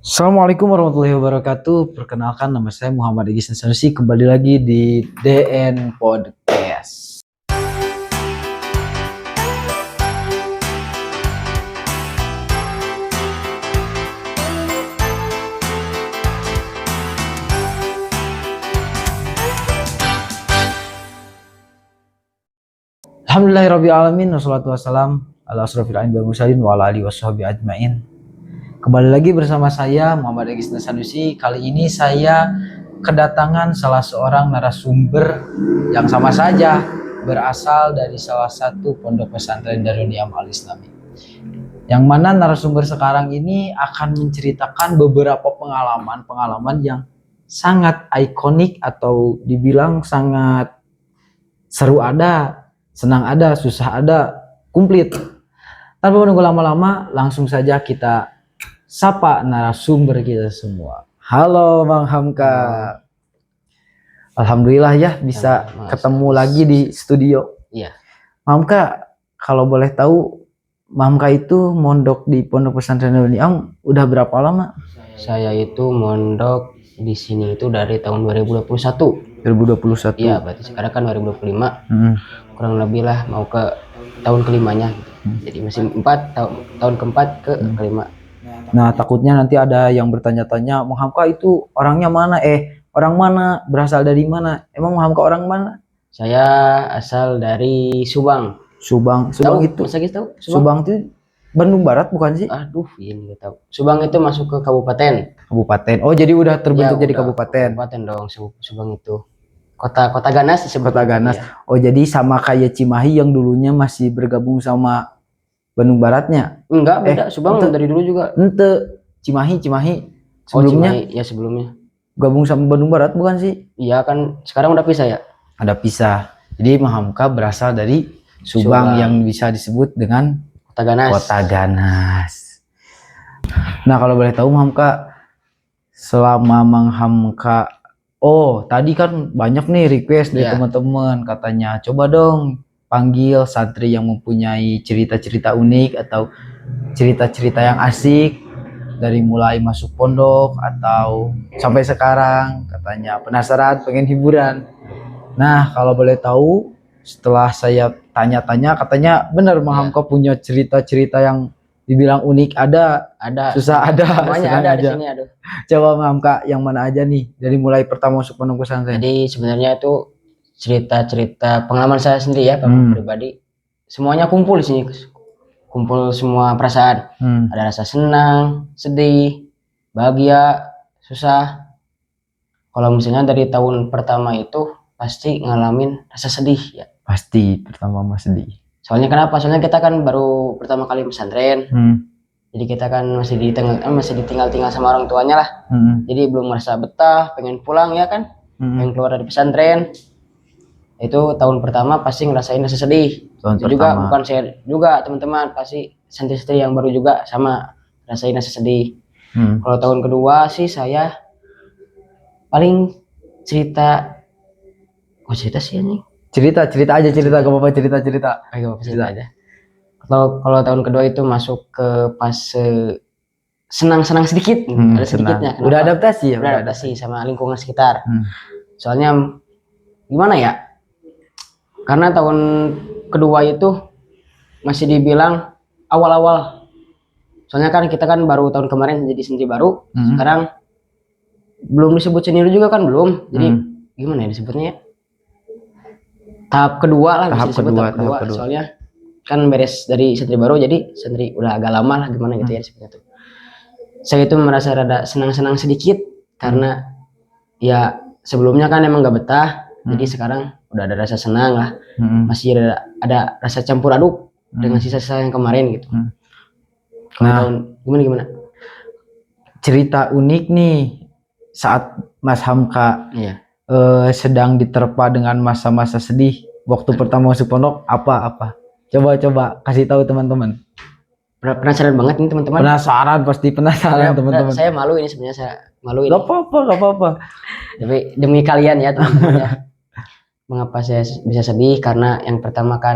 Assalamualaikum warahmatullahi wabarakatuh. Perkenalkan, nama saya Muhammad Egis Sanusi. Kembali lagi di DN Podcast. Alhamdulillahirrabbilalamin. Wassalatu wassalam ala asrofil anbiya'i wal mursalin wa ala alihi washabihi ajmain. Kembali lagi bersama saya Muhammad Egis Sanusi. Kali ini saya kedatangan salah seorang narasumber yang sama saja berasal dari salah satu pondok pesantren Darul Ni'am Al-Islami. Yang mana narasumber sekarang ini akan menceritakan beberapa pengalaman yang sangat ikonik atau dibilang sangat seru ada, senang ada, susah ada, komplit. Tanpa menunggu lama-lama, langsung saja kita sapa narasumber kita semua. Halo Bang Hamka. Alhamdulillah ya bisa ketemu lagi di studio. Iya. Bang Hamka, kalau boleh tahu, Bang Hamka itu mondok di Pondok Pesantren Darul Ni'am udah berapa lama? Saya itu mondok di sini itu dari tahun 2021. 2021. Iya, berarti sekarang kan 2025. Kurang lebih lah mau ke tahun kelimanya. Jadi masih tahun keempat ke kelima. Nah, takutnya nanti ada yang bertanya-tanya, Bang Hamka itu orangnya mana? Orang mana? Berasal dari mana? Emang Bang Hamka orang mana? Saya asal dari Subang. Subang itu. Masa gitu tahu? Subang itu Bandung Barat bukan sih? Aduh, ini nggak tahu. Subang itu masuk ke kabupaten. Kabupaten. Oh, jadi udah terbentuk Ya, jadi udah, kabupaten. Kabupaten dong, Subang itu. Kota Ganas disebut. Kota Ganas. Ya. Oh, jadi sama kayak Cimahi yang dulunya masih bergabung sama Bandung Baratnya. Enggak, beda. Subang dari dulu juga. Ente Cimahi sebelumnya. Oh, Cimahi. Ya sebelumnya. Gabung sama Bandung Barat bukan sih? Iya kan, sekarang udah pisah ya? Ada pisah. Jadi Bang Hamka berasal dari Subang yang bisa disebut dengan Kota Ganas. Kota Ganas. Nah, kalau boleh tahu Bang Hamka, selama Bang Hamka, tadi kan banyak nih request dari teman-teman, katanya coba dong panggil santri yang mempunyai cerita-cerita unik atau cerita-cerita yang asik dari mulai masuk pondok atau sampai sekarang, katanya penasaran, pengen hiburan. Nah, kalau boleh tahu, setelah saya tanya-tanya, katanya benar Bang Hamka punya cerita-cerita yang dibilang unik, ada susah ada, semuanya ada aja. Di sini, aduh. Coba Bang Hamka yang mana aja nih dari mulai pertama masuk pondok pesantren? Jadi sebenarnya itu cerita-cerita pengalaman saya sendiri ya, pengalaman pribadi. Semuanya kumpul di sini. Kumpul semua perasaan. Ada rasa senang, sedih, bahagia, susah. Kalau misalnya dari tahun pertama itu pasti ngalamin rasa sedih ya. Pasti pertama sedih. Soalnya kenapa? Soalnya kita kan baru pertama kali pesantren. Jadi kita kan masih ditinggal sama orang tuanya lah. Jadi belum merasa betah, pengen pulang ya kan. Pengen keluar dari pesantren. Itu tahun pertama pasti ngerasain rasa sedih. Itu juga bukan saya juga, teman-teman pasti santri-santri yang baru juga sama rasain rasa sedih. Kalau tahun kedua sih saya paling cerita sih ini. Cerita aja, gak apa-apa, cerita aja. Kalau tahun kedua itu masuk ke fase senang-senang sedikit, ada sedikitnya. Udah adaptasi ya? Udah adaptasi sama lingkungan sekitar. Soalnya gimana ya? Karena tahun kedua itu masih dibilang awal-awal. Soalnya kan kita kan baru tahun kemarin jadi santri baru. Sekarang belum disebut senior juga kan belum. Jadi gimana ya disebutnya ya? Tahap kedua lah, bisa disebut tahap kedua. Soalnya kan beres dari santri baru jadi santri udah agak lama lah gimana gitu ya seperti itu. Saya itu merasa rada senang-senang sedikit karena ya sebelumnya kan emang gak betah. Jadi sekarang udah ada rasa senang lah. Masih ada rasa campur aduk dengan sisa-sisa yang kemarin gitu. Nah, gimana? Cerita unik nih saat Mas Hamka sedang diterpa dengan masa-masa sedih waktu pertama masuk pondok, apa? Coba kasih tahu teman-teman. Penasaran banget nih teman-teman. Pasti penasaran teman-teman. Saya malu ini sebenarnya, saya malu ini. Gak apa-apa. Tapi demi kalian ya teman-teman ya. Mengapa saya bisa sedih? Karena yang pertama kan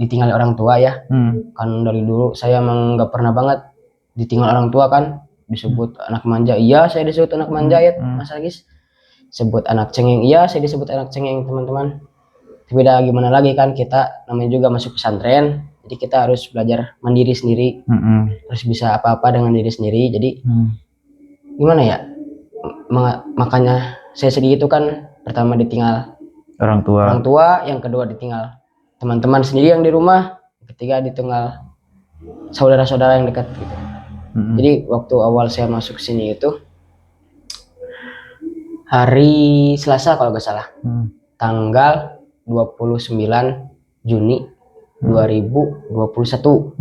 ditinggal orang tua ya. Kan dari dulu saya emang gak pernah banget ditinggal orang tua kan. disebut anak manja, iya saya disebut anak manja ya Mas Agis. Sebut anak cengeng, iya saya disebut anak cengeng teman-teman. Tapi dah gimana lagi kan, kita namanya juga masuk pesantren, jadi kita harus belajar mandiri sendiri, harus bisa apa-apa dengan diri sendiri. Jadi gimana ya, makanya saya sedih itu kan, pertama ditinggal Orang orang tua. tua, yang kedua ditinggal teman-teman sendiri yang di rumah, ketiga ditinggal saudara-saudara yang dekat gitu. Jadi waktu awal saya masuk sini itu hari Selasa kalau nggak salah, tanggal 29 Juni 2021.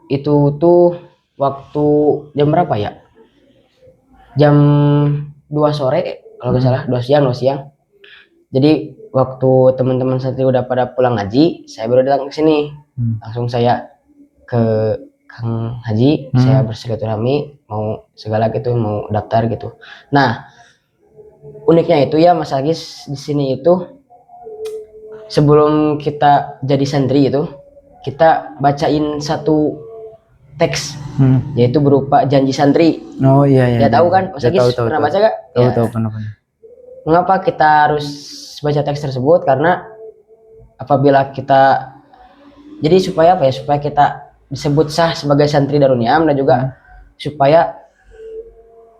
Itu tuh waktu jam berapa ya? Jam 2 sore kalau nggak salah, 2 siang. Jadi waktu teman-teman santri udah pada pulang ngaji, saya baru datang ke sini. Langsung saya ke Kang Haji, saya bersilaturahmi, mau segala gitu, mau daftar gitu. Nah, uniknya itu ya Mas Agis, di sini itu sebelum kita jadi santri itu, kita bacain satu teks, yaitu berupa janji santri. Oh iya. Ya tahu kan Mas Agis, pernah baca gak? Tahu pernah. Mengapa kita harus baca teks tersebut? Karena apabila kita, jadi supaya apa ya, supaya kita disebut sah sebagai santri Darul Niam, dan juga supaya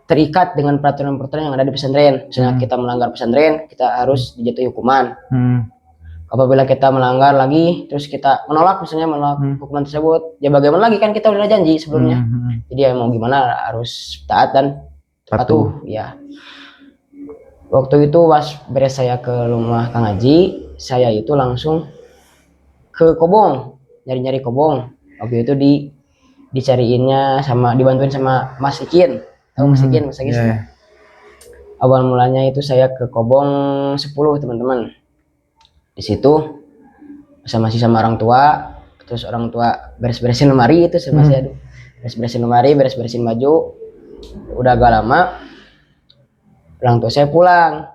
terikat dengan peraturan-peraturan yang ada di pesantren. Misalnya kita melanggar pesantren, kita harus dijatuhi hukuman. Apabila kita melanggar lagi, terus kita menolak hukuman tersebut, ya bagaimana lagi, kan kita udah janji sebelumnya. Jadi ya mau gimana, harus taat dan patuh. Ya. Waktu itu pas beres saya ke rumah Kang Haji, saya itu langsung ke Kobong, nyari-nyari Kobong. Waktu itu dicariinnya sama, dibantuin sama Mas Ikin. Tahu Mas Ikin, Mas Agis? Awal mulanya itu saya ke Kobong 10 teman-teman. Di situ masih sama orang tua, terus orang tua beres-beresin lemari itu sama saya, beres-beresin lemari, beres-beresin baju. Udah agak lama, orang tua saya pulang.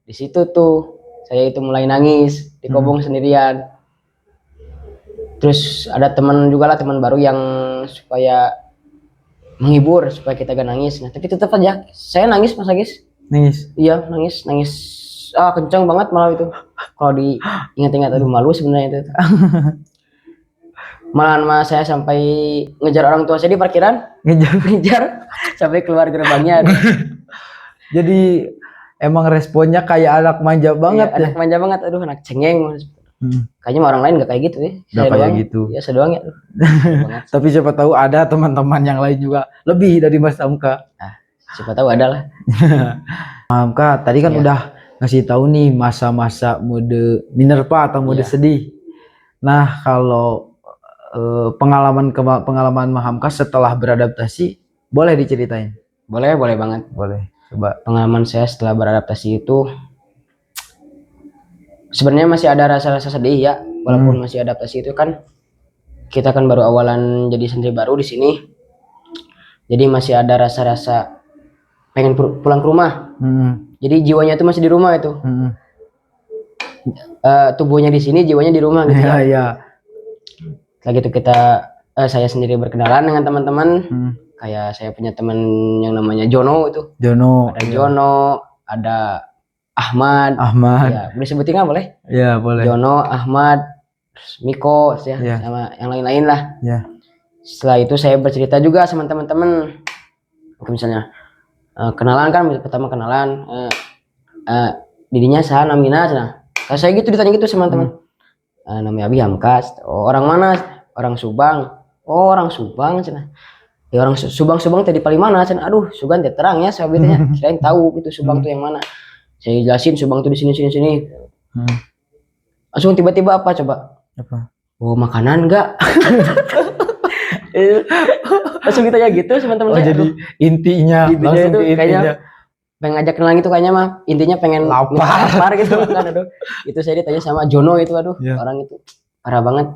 Di situ tuh saya itu mulai nangis di Kobong sendirian. Terus ada teman juga lah, teman baru yang supaya menghibur, supaya kita gak nangis. Nah, tapi tetap aja saya nangis Mas Agis. Nangis? Iya, nangis kencang banget malah itu. Kalau diingat-ingat, aduh malu sebenarnya itu. Malah saya sampai ngejar orang tua saya di parkiran, ngejar sampai keluar gerbangnya. Jadi emang responnya kayak anak manja banget ya. Anak manja banget, aduh anak cengeng. Kayaknya orang lain gak kayak gitu ya. Gak kayak gitu. Ya saya doang ya. Tapi siapa tahu ada teman-teman yang lain juga lebih dari Mas Hamka. Siapa tahu ada lah. Hamka tadi kan udah ngasih tahu nih masa-masa mode minerva atau mode sedih. Nah, kalau pengalaman Hamka setelah beradaptasi boleh diceritain? Boleh banget. Boleh. Coba. Pengalaman saya setelah beradaptasi itu sebenarnya masih ada rasa-rasa sedih ya, walaupun masih adaptasi. Itu kan kita kan baru awalan jadi santri baru di sini, jadi masih ada rasa-rasa pengen pulang ke rumah. Jadi jiwanya itu masih di rumah itu. Tubuhnya di sini, jiwanya di rumah gitu ya. Lagi itu saya sendiri berkenalan dengan teman-teman. Kayak saya punya teman yang namanya Jono itu. Ada Jono, ada Ahmad. Ya, boleh sebutin nggak boleh? Ya, boleh. Jono, Ahmad, Miko ya, sama yang lain-lain lah. Setelah itu saya bercerita juga sama teman-teman. Misalnya kenalan kan, pertama kenalan, dirinya saya namina cina. Kalau saya gitu ditanya gitu sama teman. Namanya Abi Hamka. Oh, orang mana? Orang Subang. Oh, orang Subang cina. Ya orang Subang tadi paling mana cina. Aduh, Sugan terang ya saya bitanya. Kirain tahu gitu Subang tuh yang mana. Saya jelasin Subang tuh di sini. Langsung tiba-tiba apa coba? Apa? Oh, makanan enggak? Langsung ditanya gitu teman-teman saya. Jadi intinya langsung itu intinya kayaknya pengen ngajak kenalan gitu, kayaknya mah intinya pengen lapar gitu kan. Aduh, itu saya ditanya sama Jono itu, aduh orang itu parah banget.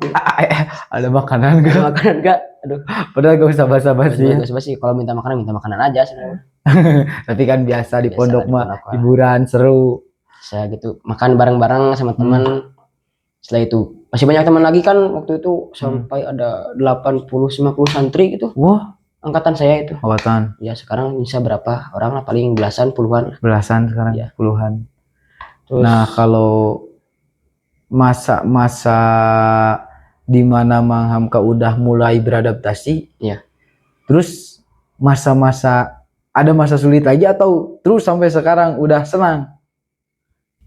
Ada makanan enggak? Aduh, padahal gak usah basa-basi. Kalau minta makanan aja sebenarnya. Tapi kan biasa di pondok mah hiburan seru. Saya gitu makan bareng-bareng sama teman. Setelah itu masih banyak teman lagi kan, waktu itu sampai ada 80-90 santri gitu. Wah, angkatan saya itu. Angkatan Ya sekarang bisa berapa orang lah, paling belasan puluhan. belasan sekarang, Iya. puluhan. Terus Nah, kalau masa-masa di mana Mang Hamka udah mulai beradaptasi, ya terus masa-masa ada masa sulit lagi atau terus sampai sekarang udah senang?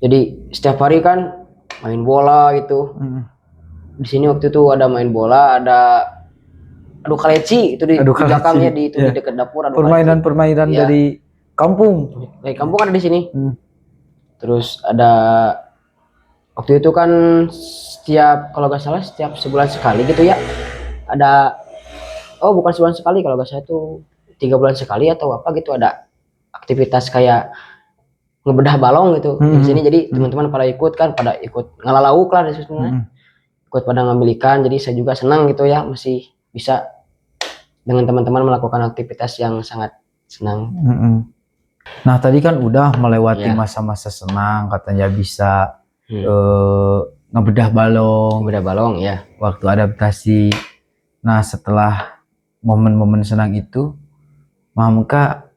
jadi setiap hari kan main bola itu. Di sini waktu itu ada main bola, ada adu kaleci itu di Adu belakangnya, kaleci, di ya. dekat dapur adu Permainan-permainan Iya. dari kampung. kaleci. Dari kampung ada di sini. Terus ada waktu itu kan setiap, kalau gak salah setiap sebulan sekali gitu ya, ada, oh bukan sebulan sekali, kalau gak salah itu 3 bulan sekali atau apa gitu, ada aktivitas kayak ngebedah balong gitu di sini. Jadi teman-teman pada ikut kan, pada ikut ngalalauk lah di situ, ikut pada ngambil ikan. Jadi saya juga senang gitu ya, masih bisa dengan teman-teman melakukan aktivitas yang sangat senang. Nah, tadi kan udah melewati Ya. masa-masa senang, katanya bisa ngebedah balong, Ngebedah balong ya. waktu adaptasi. Nah, setelah momen-momen senang itu, Mamka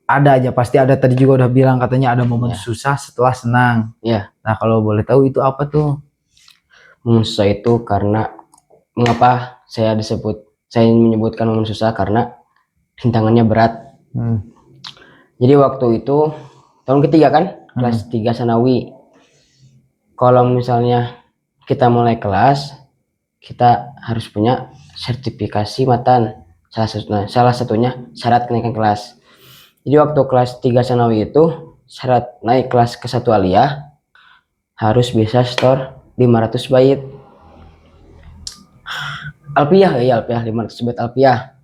ada aja, pasti ada, tadi juga udah bilang katanya ada momen Ya. susah setelah senang. Ya. Nah, kalau boleh tahu itu apa tuh? Momen susah itu karena, mengapa saya menyebutkan momen susah, karena rintangannya berat. Jadi waktu itu tahun ketiga kan, kelas 3 sanawi. Kalau misalnya kita mulai kelas, kita harus punya sertifikasi matan. Salah satunya syarat kenaikan kelas. Jadi waktu kelas 3 sanawi itu syarat naik kelas ke 1 aliyah harus bisa setor 500 bait. Alpiyah, ya alpiyah, 500 bait alpiyah.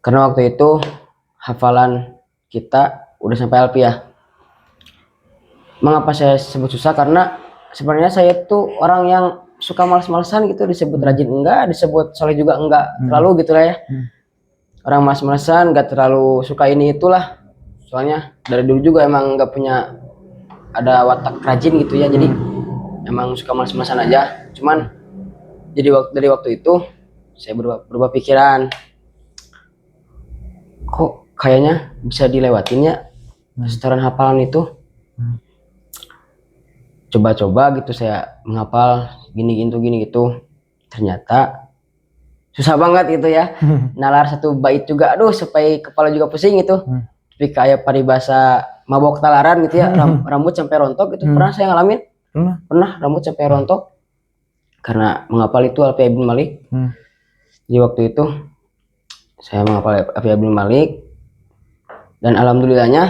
Karena waktu itu hafalan kita udah sampai alpiyah. Mengapa saya sebut susah? Karena sebenarnya saya tuh orang yang suka malas-malasan gitu, disebut rajin enggak, disebut soleh juga enggak terlalu gitu lah ya. Orang malas-malasan, enggak terlalu suka ini itulah. Soalnya dari dulu juga emang enggak punya ada watak rajin gitu ya. Jadi emang suka malas-malasan aja. Cuman jadi dari waktu itu saya berubah pikiran. Kok kayaknya bisa dilewatin ya setoran hafalan itu. Coba-coba gitu saya menghafal gini gitu. Ternyata susah banget gitu ya. Nalar 1 bait juga, aduh sampai kepala juga pusing gitu. Tapi kayak paribasa mabok talaran gitu ya, rambut sampai rontok gitu. Pernah saya ngalamin. Pernah rambut sampai rontok karena menghafal itu Alfiya bin Malik. Di waktu itu saya menghafal Alfiya bin Malik, dan alhamdulillahnya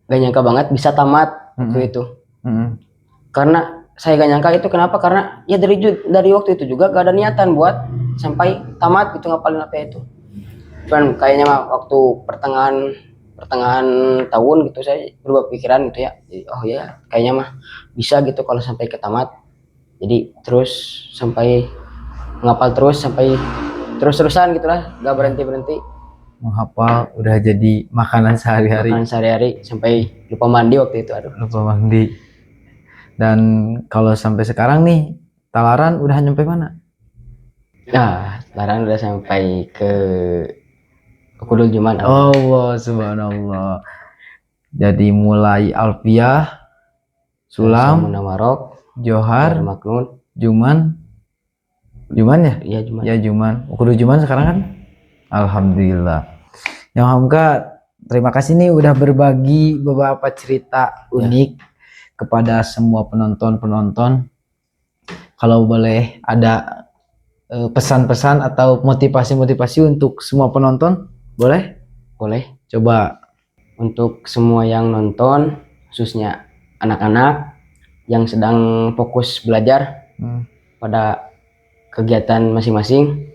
gak nyangka banget bisa tamat waktu itu. Karena saya gak nyangka itu, kenapa? Karena ya dari waktu itu juga gak ada niatan buat sampai tamat gitu ngapalin apa itu. Cuman kayaknya mah waktu pertengahan tahun gitu saya berubah pikiran gitu ya. Jadi, oh ya kayaknya mah bisa gitu kalau sampai ke tamat. Jadi terus sampai ngapal terus sampai terus-terusan gitulah, gak berhenti. Menghafal udah jadi makanan sehari-hari. Makanan sehari-hari sampai lupa mandi waktu itu, aduh. Lupa mandi. Dan kalau sampai sekarang nih, talaran udah nyampe mana? Nah, talaran udah sampai ke Kudul Juman. Allah subhanallah. Jadi mulai alfiyah, sulam, Munawarok, johar, maknun, juman ya? iya Juman. Ya juman. Kudul juman sekarang kan? Alhamdulillah. Yang Hamka, terima kasih nih udah berbagi beberapa cerita unik kepada semua penonton. Kalau boleh ada pesan-pesan atau motivasi untuk semua penonton, boleh? Boleh. Coba. Untuk semua yang nonton, khususnya anak-anak yang sedang fokus belajar pada kegiatan masing-masing,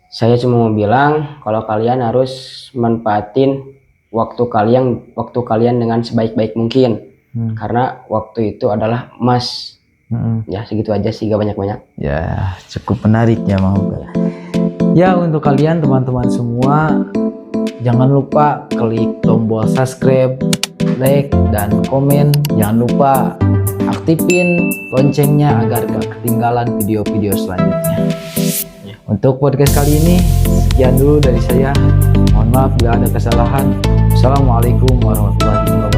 saya cuma mau bilang kalau kalian harus manfaatin waktu kalian dengan sebaik-baik mungkin. Karena waktu itu adalah emas. Ya segitu aja sih, gak banyak-banyak. Ya cukup menarik ya Mang. Ya untuk kalian teman-teman semua, jangan lupa klik tombol subscribe, like, dan komen. Jangan lupa aktifin loncengnya agar gak ketinggalan video-video selanjutnya. Untuk podcast kali ini sekian dulu dari saya. Mohon maaf bila ada kesalahan. Assalamualaikum warahmatullahi wabarakatuh.